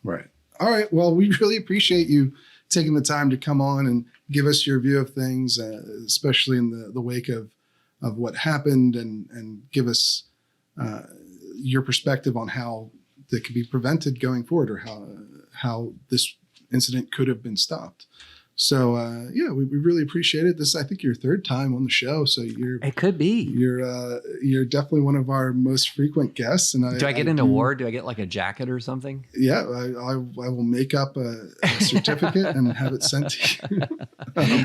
Right. All right. Well, we really appreciate you taking the time to come on and give us your view of things, especially in the wake of what happened, and give us your perspective on how that could be prevented going forward, or how this incident could have been stopped. So we really appreciate it. This is, I think, your third time on the show, so it could be. You're definitely one of our most frequent guests. And do I get an award? Do I get like a jacket or something? Yeah, I will make up a certificate and have it sent to you.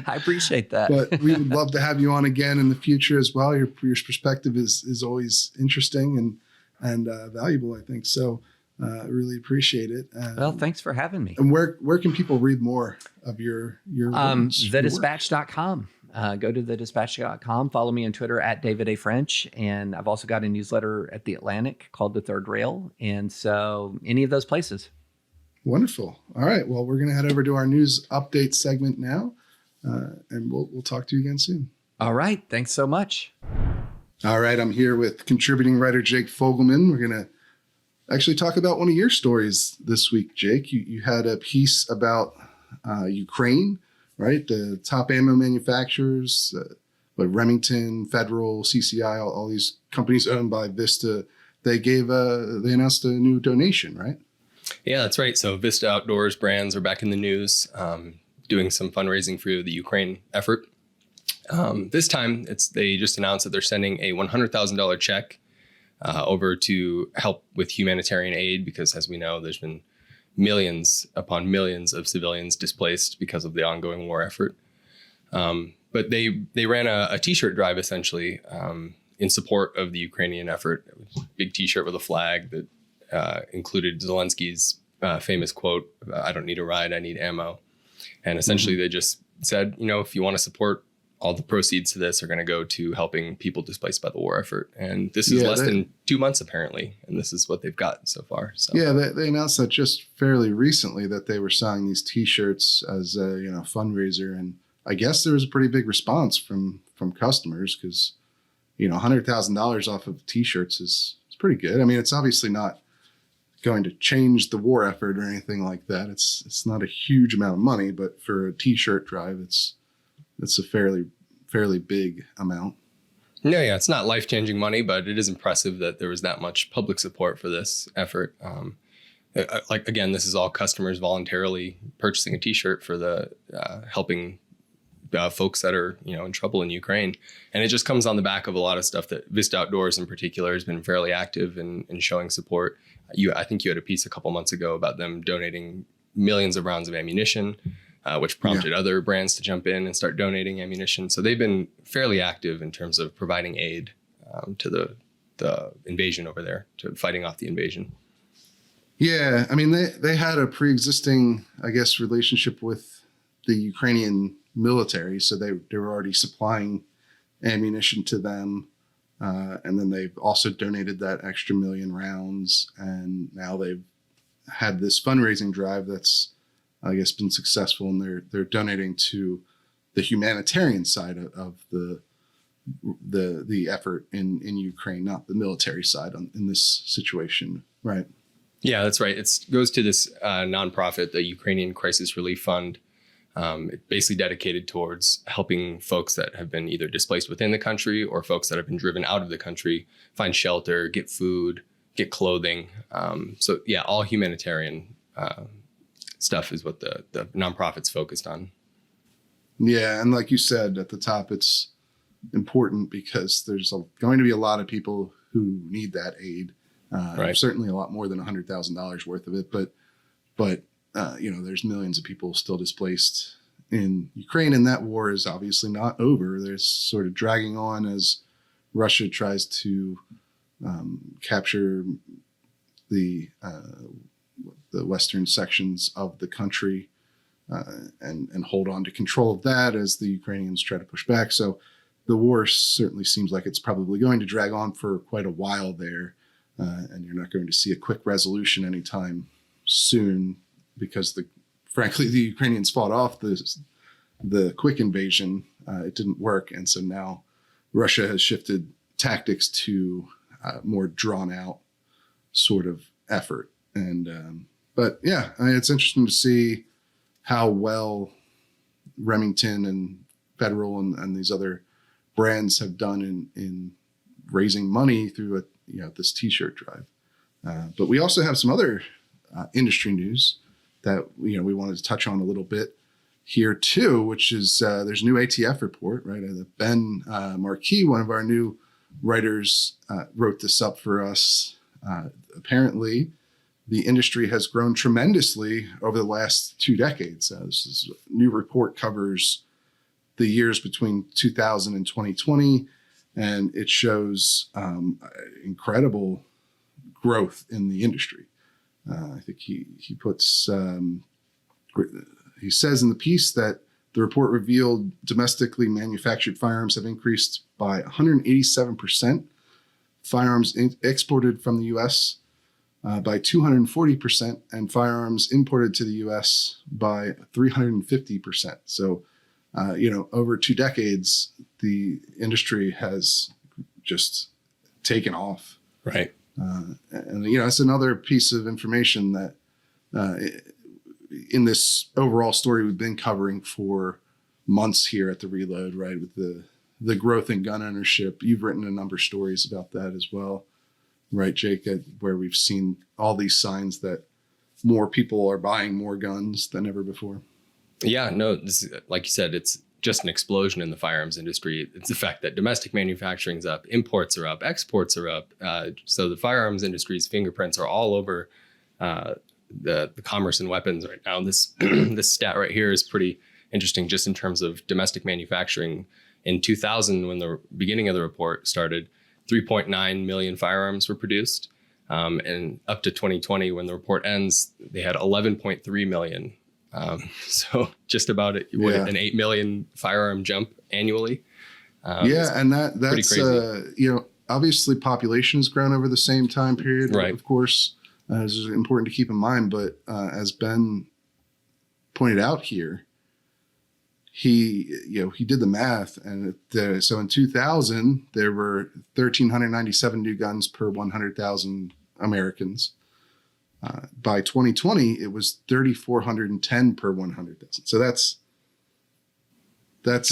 I appreciate that. But we would love to have you on again in the future as well. Your perspective is always interesting and valuable, I think. So. Really appreciate it. Well, thanks for having me. And where can people read more of your thedispatch.com. Go to thedispatch.com. Follow me on Twitter at David A. French. And I've also got a newsletter at The Atlantic called The Third Rail. And so any of those places. Wonderful. All right. Well, we're going to head over to our news update segment now. And we'll talk to you again soon. All right. Thanks so much. All right. I'm here with contributing writer Jake Fogelman. We're going to actually talk about one of your stories this week, Jake. You had a piece about Ukraine, right? The top ammo manufacturers, Remington, Federal, CCI, all these companies owned by Vista. They announced a new donation, right? Yeah, that's right. So Vista Outdoors brands are back in the news, doing some fundraising for the Ukraine effort. This time, they just announced that they're sending a $100,000 check over to help with humanitarian aid, because as we know, there's been millions upon millions of civilians displaced because of the ongoing war effort. But they ran a T-shirt drive essentially in support of the Ukrainian effort. It was a big T-shirt with a flag that included Zelensky's famous quote, "I don't need a ride, I need ammo." And essentially they just said, if you want to support, all the proceeds to this are going to go to helping people displaced by the war effort. And this is less than 2 months, apparently. And this is what they've got so far. So yeah, they announced that just fairly recently, that they were selling these T-shirts as a fundraiser. And I guess there was a pretty big response from customers, because, $100,000 off of T-shirts is pretty good. I mean, it's obviously not going to change the war effort or anything like that. It's not a huge amount of money, but for a T-shirt drive, it's a fairly big amount. Yeah, it's not life-changing money, but it is impressive that there was that much public support for this effort. Again, this is all customers voluntarily purchasing a T-shirt for the helping folks that are in trouble in Ukraine, and it just comes on the back of a lot of stuff that Vista Outdoors in particular has been fairly active in showing support. I think you had a piece a couple months ago about them donating millions of rounds of ammunition, which prompted other brands to jump in and start donating ammunition. So they've been fairly active in terms of providing aid to the invasion over there, to fighting off the invasion. Yeah, I mean, they had a pre-existing, I guess, relationship with the Ukrainian military, so they were already supplying ammunition to them, and then they've also donated that extra 1 million rounds, and now they've had this fundraising drive that's, I guess, been successful, and they're donating to the humanitarian side of the effort in Ukraine, not the military side in this situation, right? Yeah, that's right. It goes to this nonprofit, the Ukrainian Crisis Relief Fund. It's basically dedicated towards helping folks that have been either displaced within the country or folks that have been driven out of the country find shelter, get food, get clothing. So yeah, all humanitarian stuff is what the nonprofit's focused on. Yeah, and like you said at the top, it's important because there's going to be a lot of people who need that aid. Right. Certainly a lot more than $100,000 worth of it, but there's millions of people still displaced in Ukraine, and that war is obviously not over. There's sort of dragging on as Russia tries to capture the western sections of the country and hold on to control of that as the Ukrainians try to push back. So the war certainly seems like it's probably going to drag on for quite a while there, and you're not going to see a quick resolution anytime soon, because frankly the Ukrainians fought off the quick invasion. It didn't work, and so now Russia has shifted tactics to more drawn out sort of effort. And but yeah, I mean, it's interesting to see how well Remington and Federal and these other brands have done in raising money through this T-shirt drive. But we also have some other industry news that we wanted to touch on a little bit here too, which is there's a new ATF report, right? Ben Marquis, one of our new writers, wrote this up for us. Apparently, the industry has grown tremendously over the last 2 decades. This new report covers the years between 2000 and 2020, and it shows incredible growth in the industry. I think he puts he says in the piece that the report revealed domestically manufactured firearms have increased by 187%, firearms exported from the U.S. By 240%, and firearms imported to the U.S. by 350%. So, over 2 decades, the industry has just taken off. Right. And it's another piece of information that in this overall story we've been covering for months here at the Reload, right? With the growth in gun ownership. You've written a number of stories about that as well, right, Jake? Where we've seen all these signs that more people are buying more guns than ever before. Yeah, no, this is, like you said, it's just an explosion in the firearms industry. It's the fact that domestic manufacturing's up, imports are up, exports are up. So the firearms industry's fingerprints are all over the commerce in weapons right now. This this stat right here is pretty interesting, just in terms of domestic manufacturing. In 2000, when the beginning of the report started, 3.9 million firearms were produced. And up to 2020, when the report ends, they had 11.3 million. So just about an 8 million firearm jump annually. And that's crazy. Obviously population has grown over the same time period, right? Of course, this is important to keep in mind. But as Ben pointed out here, he did the math, and so in 2000 there were 1,397 new guns per 100,000 Americans. By 2020, it was 3,410 per 100,000. So that's it's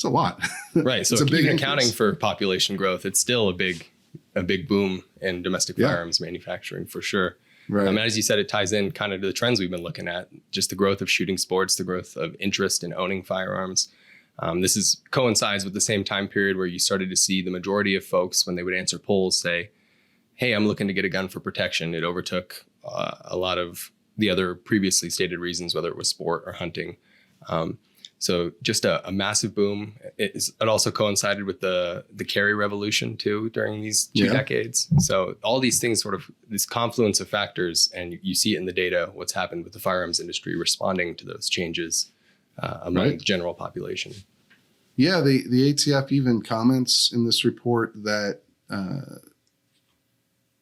a lot, right? So even accounting for population growth, it's still a big boom in domestic firearms manufacturing for sure. Right. And as you said, it ties in kind of to the trends we've been looking at, just the growth of shooting sports, the growth of interest in owning firearms. This coincides with the same time period where you started to see the majority of folks, when they would answer polls, say, hey, I'm looking to get a gun for protection. It overtook a lot of the other previously stated reasons, whether it was sport or hunting. So just a massive boom. It also coincided with the carry revolution too during these two decades. So all these things, sort of this confluence of factors, and you see it in the data, what's happened with the firearms industry responding to those changes among the general population. Yeah, the ATF even comments in this report that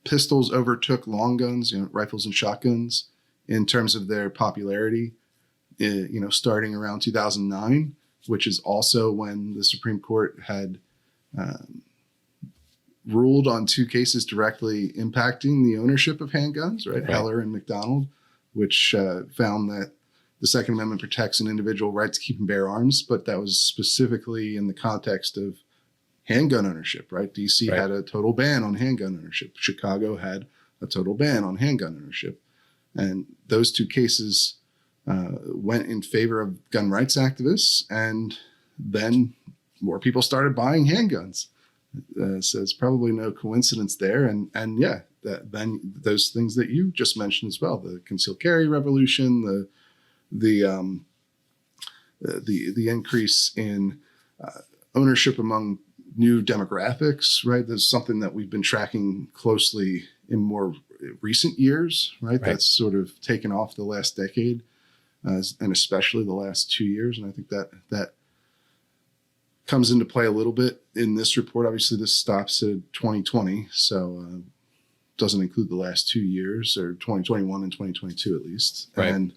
pistols overtook long guns, rifles and shotguns, in terms of their popularity. Starting around 2009, which is also when the Supreme Court had ruled on two cases directly impacting the ownership of handguns, right? Heller and McDonald, which found that the Second Amendment protects an individual right to keep and bear arms, but that was specifically in the context of handgun ownership, right? DC had a total ban on handgun ownership. Chicago had a total ban on handgun ownership. And those two cases went in favor of gun rights activists, and then more people started buying handguns. So it's probably no coincidence there. And then those things that you just mentioned as well, the concealed carry revolution, the increase in ownership among new demographics, right? That's something that we've been tracking closely in more recent years, right? That's sort of taken off the last decade. And especially the last 2 years. And I think that comes into play a little bit in this report. Obviously, this stops at 2020, so doesn't include the last 2 years, or 2021 and 2022 at least. Right. And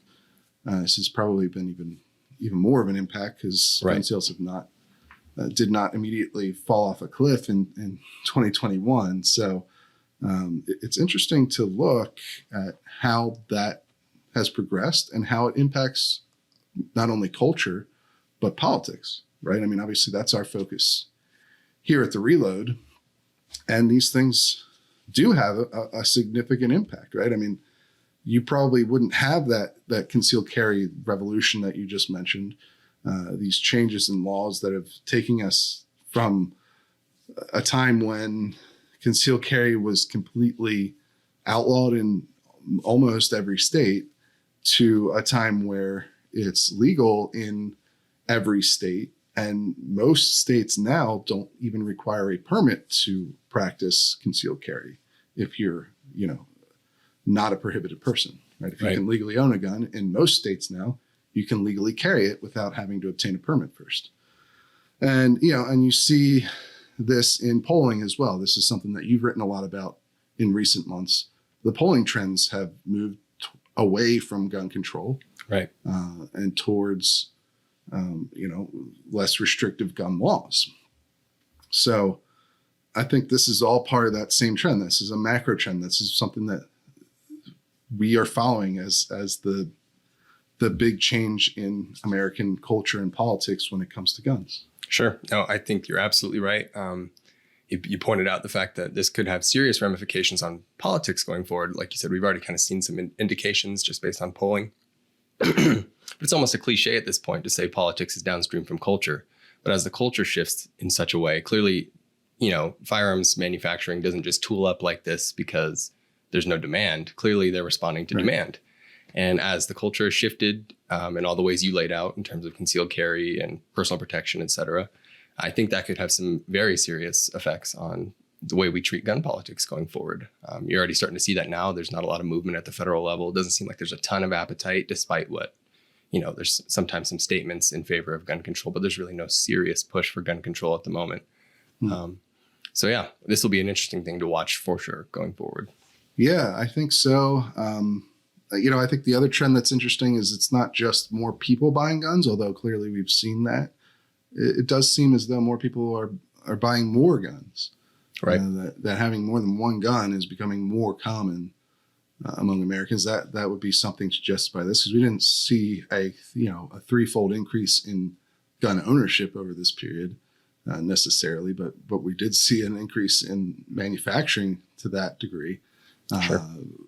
this has probably been even more of an impact because gun sales did not immediately fall off a cliff in 2021. So it's interesting to look at how that has progressed and how it impacts not only culture, but politics, right? I mean, obviously that's our focus here at The Reload. And these things do have a significant impact, right? I mean, you probably wouldn't have that concealed carry revolution that you just mentioned, these changes in laws that have taken us from a time when concealed carry was completely outlawed in almost every state, to a time where it's legal in every state. And most states now don't even require a permit to practice concealed carry if you're, not a prohibited person, right? If you can legally own a gun in most states now, you can legally carry it without having to obtain a permit first. And, and you see this in polling as well. This is something that you've written a lot about in recent months. The polling trends have moved away from gun control, and towards, less restrictive gun laws. So I think this is all part of that same trend. This is a macro trend. This is something that we are following as the big change in American culture and politics when it comes to guns. Sure. No, I think you're absolutely right. You pointed out the fact that this could have serious ramifications on politics going forward. Like you said, we've already kind of seen some indications just based on polling. But it's almost a cliche at this point to say politics is downstream from culture. But as the culture shifts in such a way, clearly, firearms manufacturing doesn't just tool up like this because there's no demand. Clearly, they're responding to demand. And as the culture has shifted in all the ways you laid out in terms of concealed carry and personal protection, et cetera, I think that could have some very serious effects on the way we treat gun politics going forward. You're already starting to see that now. There's not a lot of movement at the federal level. It doesn't seem like there's a ton of appetite, despite what, there's sometimes some statements in favor of gun control, but there's really no serious push for gun control at the moment. So yeah, this will be an interesting thing to watch for sure going forward. Yeah, I think so. I think the other trend that's interesting is it's not just more people buying guns, although clearly we've seen that. It does seem as though more people are buying more guns. Right. That having more than one gun is becoming more common among Americans. That would be something suggested by this, because we didn't see a threefold increase in gun ownership over this period necessarily, but we did see an increase in manufacturing to that degree. Sure.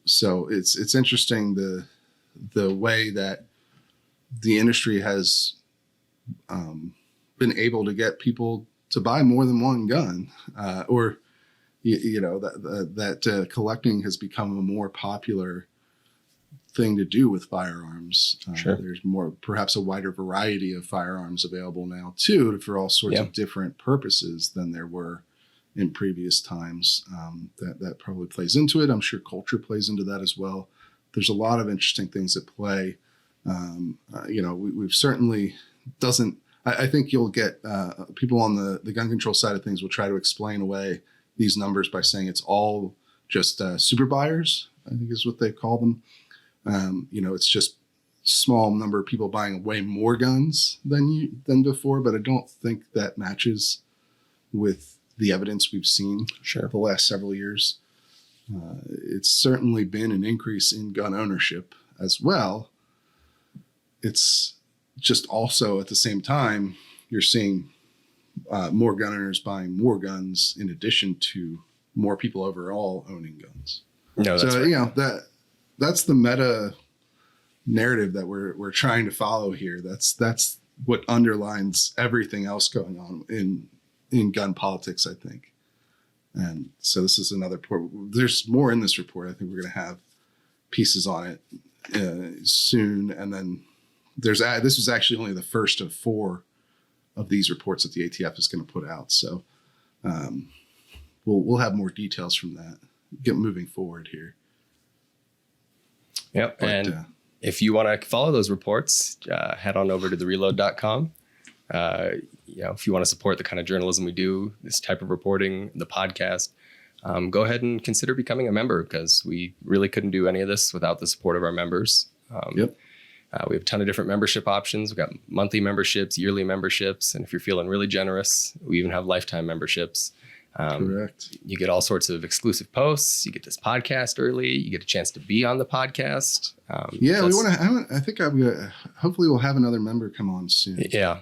So it's interesting the way that the industry has been able to get people to buy more than one gun, or that collecting has become a more popular thing to do with firearms. Sure. There's perhaps a wider variety of firearms available now too, for all sorts of different purposes than there were in previous times. That probably plays into it. I'm sure culture plays into that as well. There's a lot of interesting things at play. We've certainly doesn't. I think you'll get people on the gun control side of things will try to explain away these numbers by saying it's all just super buyers, I think is what they call them. It's just small number of people buying way more guns than before, but I don't think that matches with the evidence we've seen the last several years. It's certainly been an increase in gun ownership as well. It's just also at the same time, you're seeing more gun owners buying more guns in addition to more people overall owning guns. No, that's right. That's the meta narrative that we're trying to follow here. That's what underlines everything else going on in gun politics, I think. And so this is another report. There's more in this report. I think we're going to have pieces on it soon. And then this was actually only the first of 4 of these reports that the ATF is going to put out. So we'll have more details from that. Get moving forward here. Yep. And if you want to follow those reports, head on over to thereload.com. If you want to support the kind of journalism we do, this type of reporting, the podcast, go ahead and consider becoming a member, because we really couldn't do any of this without the support of our members. We have a ton of different membership options. We've got monthly memberships, yearly memberships, and if you're feeling really generous, we even have lifetime memberships. Correct. You get all sorts of exclusive posts. You get this podcast early. You get a chance to be on the podcast. We want to. I think I'm gonna. Hopefully, we'll have another member come on soon. Yeah.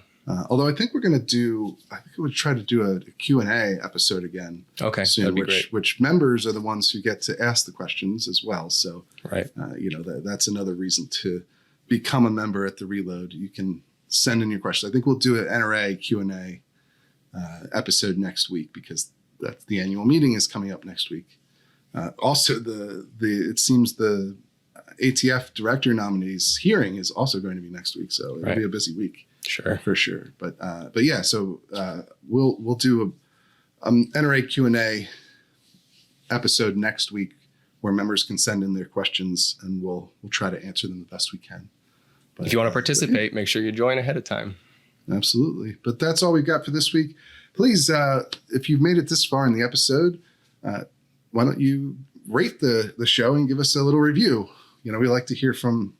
Although I think we're going to do. I think we would try to do a Q&A episode again. Okay. Soon, that'd be great. Which members are the ones who get to ask the questions as well. So right. That's another reason to become a member at the Reload. You can send in your questions. I think we'll do an NRA Q&A episode next week, because that's the annual meeting is coming up next week. Also, it seems the ATF director nominees hearing is also going to be next week, so it'll be a busy week. Sure, for sure. But yeah, so we'll do a NRA Q&A episode next week where members can send in their questions, and we'll try to answer them the best we can. But, if you want to participate, make sure you join ahead of time. Absolutely. But that's all we've got for this week. Please, if you've made it this far in the episode, why don't you rate the show and give us a little review? We like to hear from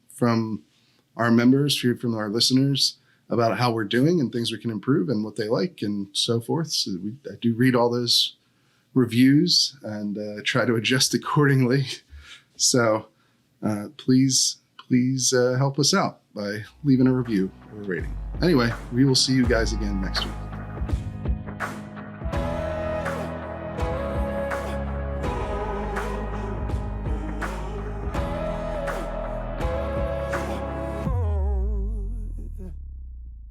our members, hear from our listeners about how we're doing and things we can improve and what they like and so forth. So I do read all those reviews and try to adjust accordingly. So please help us out by leaving a review or a rating. Anyway, we will see you guys again next week.